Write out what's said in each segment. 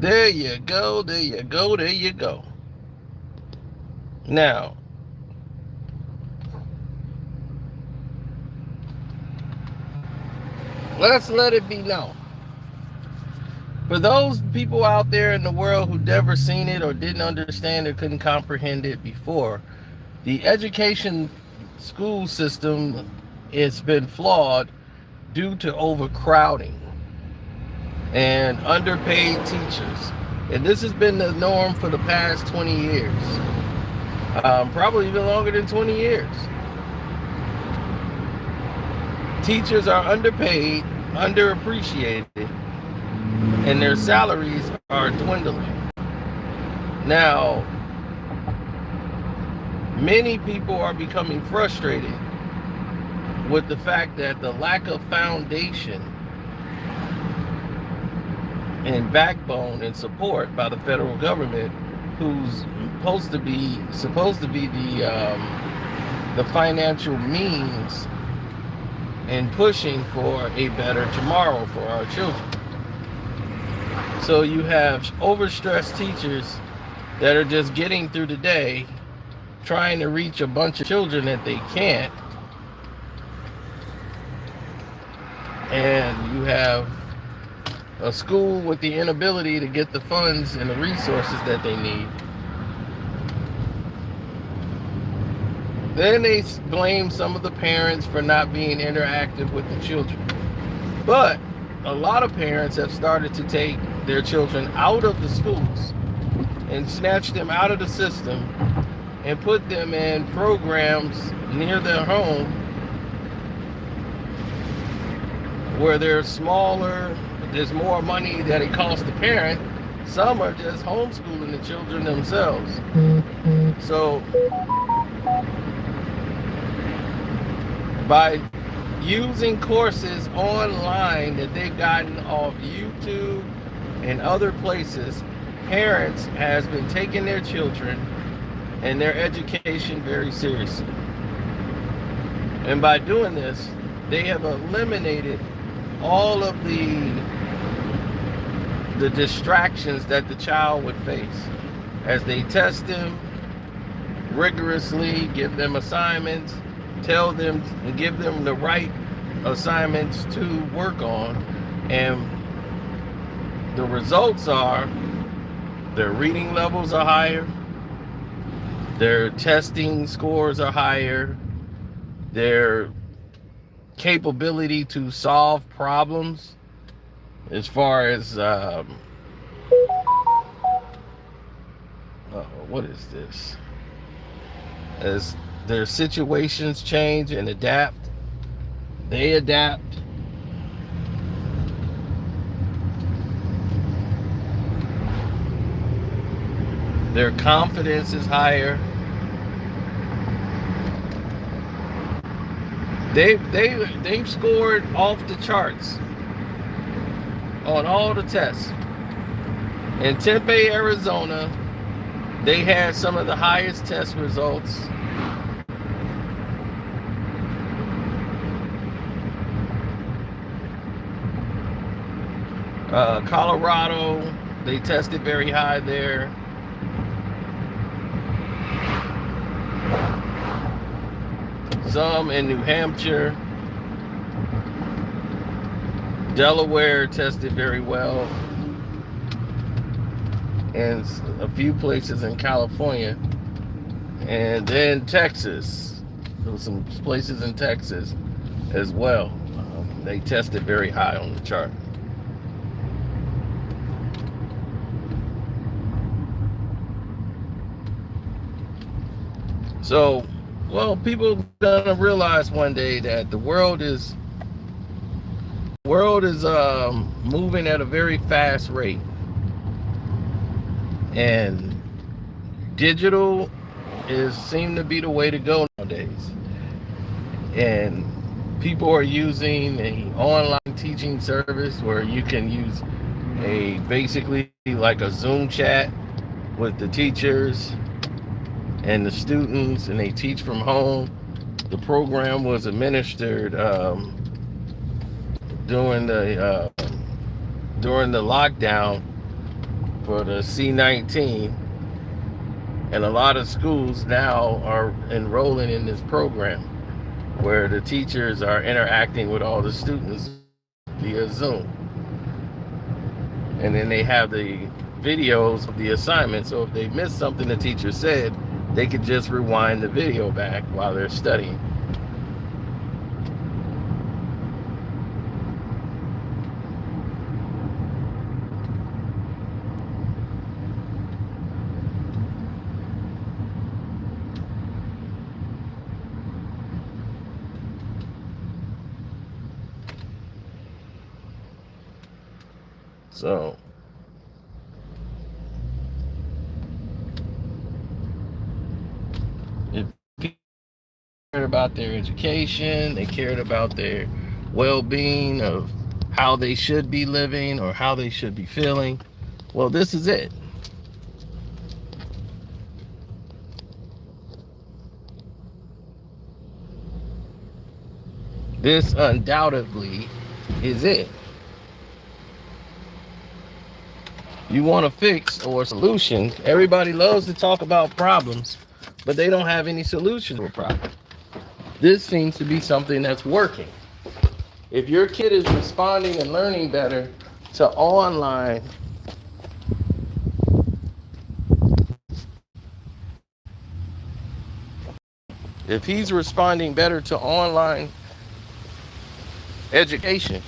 There you go, there you go, there you go. Now, let's let it be known. For those people out there in the world who never seen it or didn't understand or couldn't comprehend it before, the education school system has been flawed due to overcrowding and underpaid teachers. And this has been the norm for the past 20 years, probably even longer than 20 years. Teachers are underpaid, underappreciated, and their salaries are dwindling. Now, many people are becoming frustrated with the fact that the lack of foundation and backbone and support by the federal government, who's supposed to be the financial means in pushing for a better tomorrow for our children. So you have overstressed teachers that are just getting through the day, trying to reach a bunch of children that they can't, and you have a school with the inability to get the funds and the resources that they need. Then they blame some of the parents for not being interactive with the children. But a lot of parents have started to take their children out of the schools and snatch them out of the system and put them in programs near their home where they're smaller, there's more money that it costs the parent. Some are just homeschooling the children themselves. So by using courses online that they've gotten off YouTube and other places, parents has been taking their children and their education very seriously. And by doing this, they have eliminated all of the distractions that the child would face as they test them rigorously, give them assignments, tell them and give them the right assignments to work on, and the results are their reading levels are higher, their testing scores are higher, their capability to solve problems as far as what is this? As their situations change and adapt, they adapt. Their confidence is higher. They've scored off the charts on all the tests. In Tempe, Arizona, they had some of the highest test results. Colorado, they tested very high there. Some in New Hampshire. Delaware tested very well. And a few places in California. And then Texas. There were some places in Texas as well. They tested very high on the chart. So, well, people are gonna realize one day that the world is moving at a very fast rate, and digital seem to be the way to go nowadays. And people are using an online teaching service where you can use basically like a Zoom chat with the teachers and the students, and they teach from home. The program was administered during the lockdown for the C-19, and a lot of schools now are enrolling in this program where the teachers are interacting with all the students via Zoom. And then they have the videos of the assignment, so if they missed something the teacher said, they could just rewind the video back while they're studying. So if people cared about their education, they cared about their well-being, of how they should be living or how they should be feeling, well, this is it. This undoubtedly is it. You want a fix or a solution. Everybody loves to talk about problems, but they don't have any solution to a problem. This seems to be something that's working. If your kid is responding and learning better to online if he's responding better to online education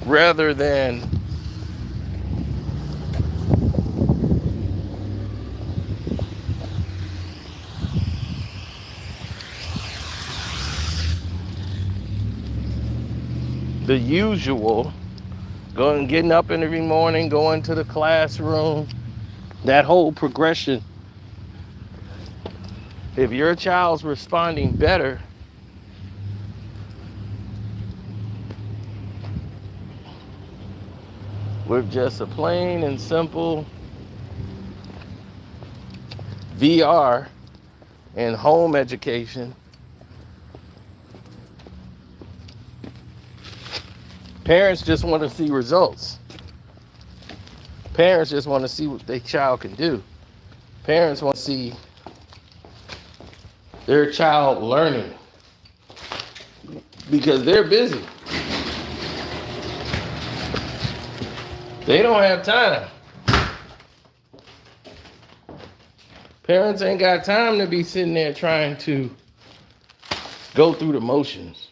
rather than the usual going, getting up every morning, going to the classroom, that whole progression. If your child's responding better with just a plain and simple VR and home education, parents just want to see results. Parents just want to see what their child can do. Parents want to see their child learning because they're busy. They don't have time. Parents ain't got time to be sitting there trying to go through the motions.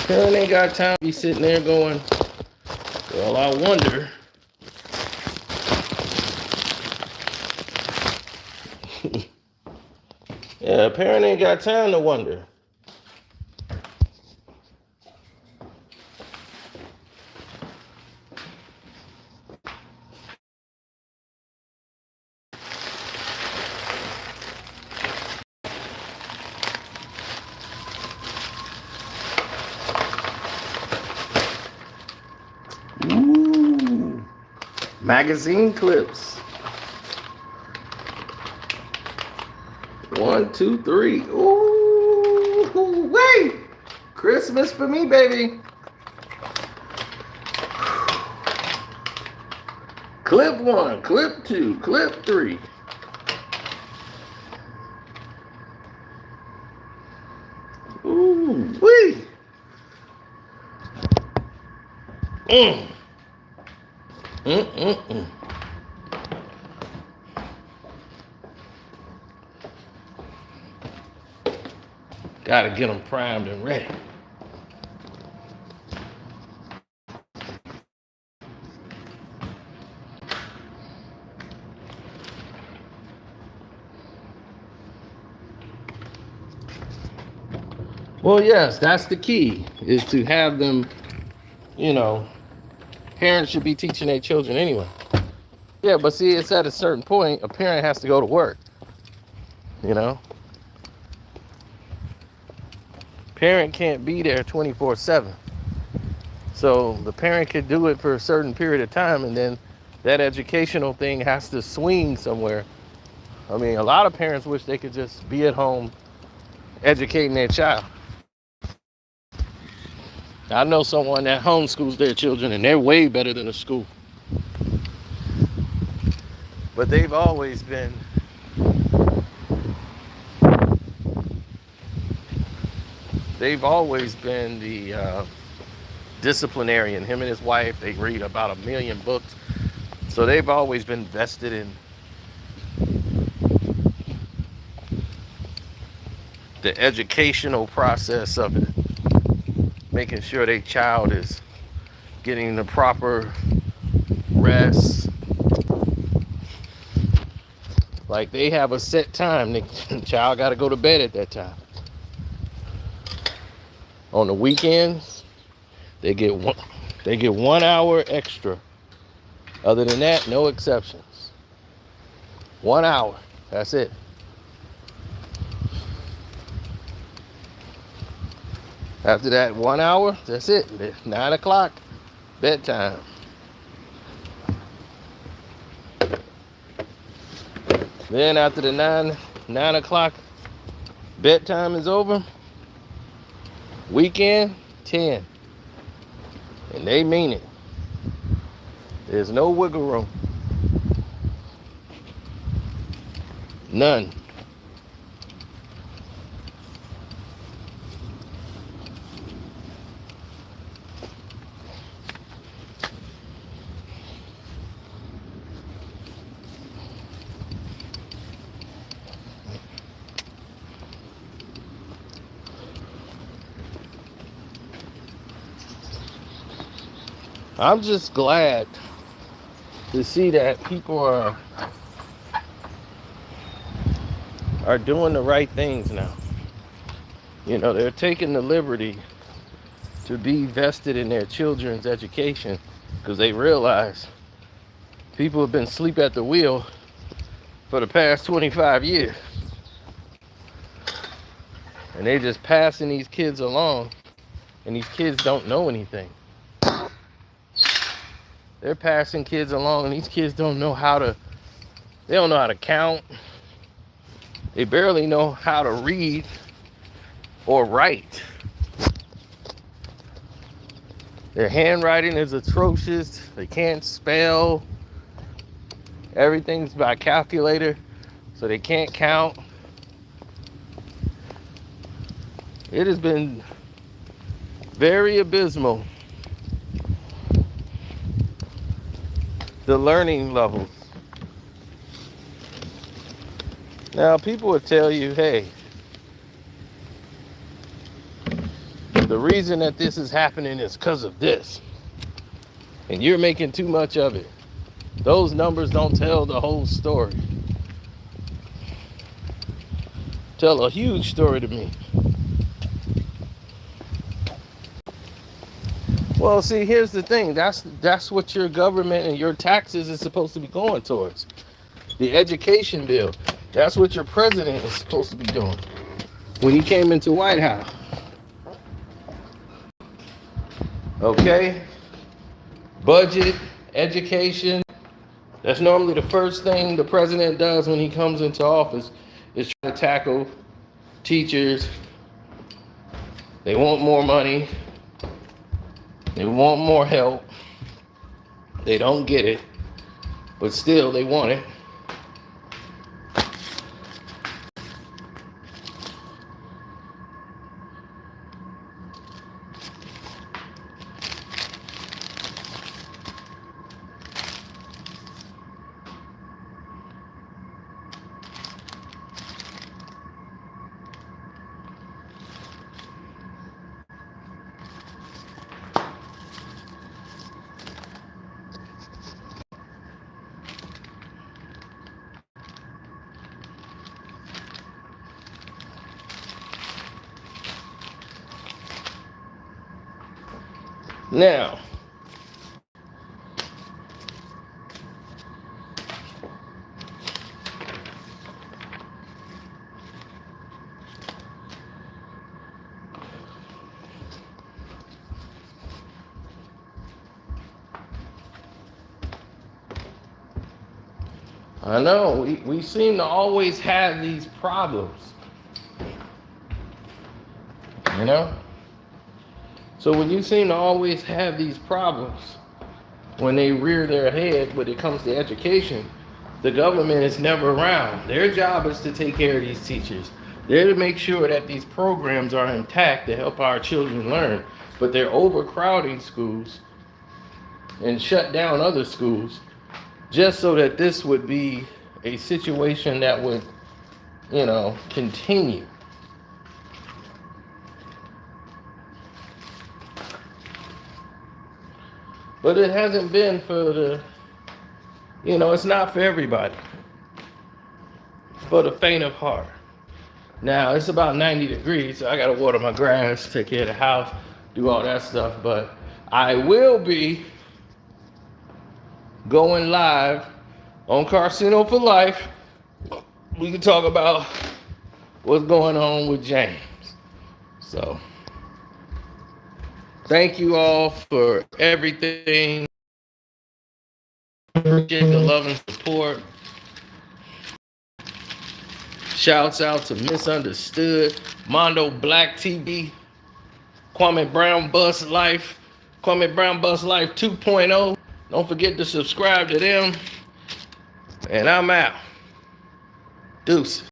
Parent ain't got time to be sitting there going, well, I wonder. Yeah, parent ain't got time to wonder. Ooh, magazine clips. 1, 2, 3. Ooh, wait! Christmas for me, baby. Clip 1, clip 2, clip 3. Ooh, wait. Mm. Gotta get them primed and ready. Well, yes, that's the key, is to have them, parents should be teaching their children anyway. Yeah, but see, it's at a certain point, a parent has to go to work, Parent can't be there 24/7. So the parent could do it for a certain period of time, and then that educational thing has to swing somewhere. I mean, a lot of parents wish they could just be at home educating their child. I know someone that homeschools their children, and they're way better than a school. But they've always been the disciplinarian. Him and his wife, they read about 1 million books. So they've always been vested in the educational process of it, making sure their child is getting the proper rest. Like, they have a set time. The child got to go to bed at that time. On the weekends, they get 1 hour extra. Other than that, no exceptions. 1 hour. That's it. After that 1 hour, that's it. 9 o'clock, bedtime. Then after the 9 o'clock bedtime is over, weekend, 10. And they mean it. There's no wiggle room. None. I'm just glad to see that people are doing the right things now. You know, they're taking the liberty to be vested in their children's education, because they realize people have been asleep at the wheel for the past 25 years. And they just passing these kids along, and these kids don't know anything. They're passing kids along, and these kids don't know how to count. They barely know how to read or write. Their handwriting is atrocious. They can't spell. Everything's by calculator, so they can't count. It has been very abysmal, the learning levels. Now, people will tell you, hey, the reason that this is happening is because of this, and you're making too much of it. Those numbers don't tell the whole story. Tell a huge story to me. Well, see, here's the thing. That's what your government and your taxes is supposed to be going towards. The education bill. That's what your president is supposed to be doing when he came into White House. Okay? Budget, education. That's normally the first thing the president does when he comes into office, is try to tackle teachers. They want more money. They want more help. They don't get it, but still they want it. Now, I know we seem to always have these problems. You know? So when you seem to always have these problems when they rear their head when it comes to education, the government is never around. Their job is to take care of these teachers. They're to make sure that these programs are intact to help our children learn. But they're overcrowding schools and shut down other schools just so that this would be a situation that would, continue. But it hasn't been for it's not for everybody. For the faint of heart. Now, it's about 90 degrees, so I gotta water my grass, take care of the house, do all that stuff. But I will be going live on Carcino for Life. We can talk about what's going on with James. So, thank you all for everything. Appreciate the love and support. Shouts out to Misunderstood, Mondo Black TV, Kwame Brown Bus Life, Kwame Brown Bus Life 2.0. Don't forget to subscribe to them. And I'm out. Deuce.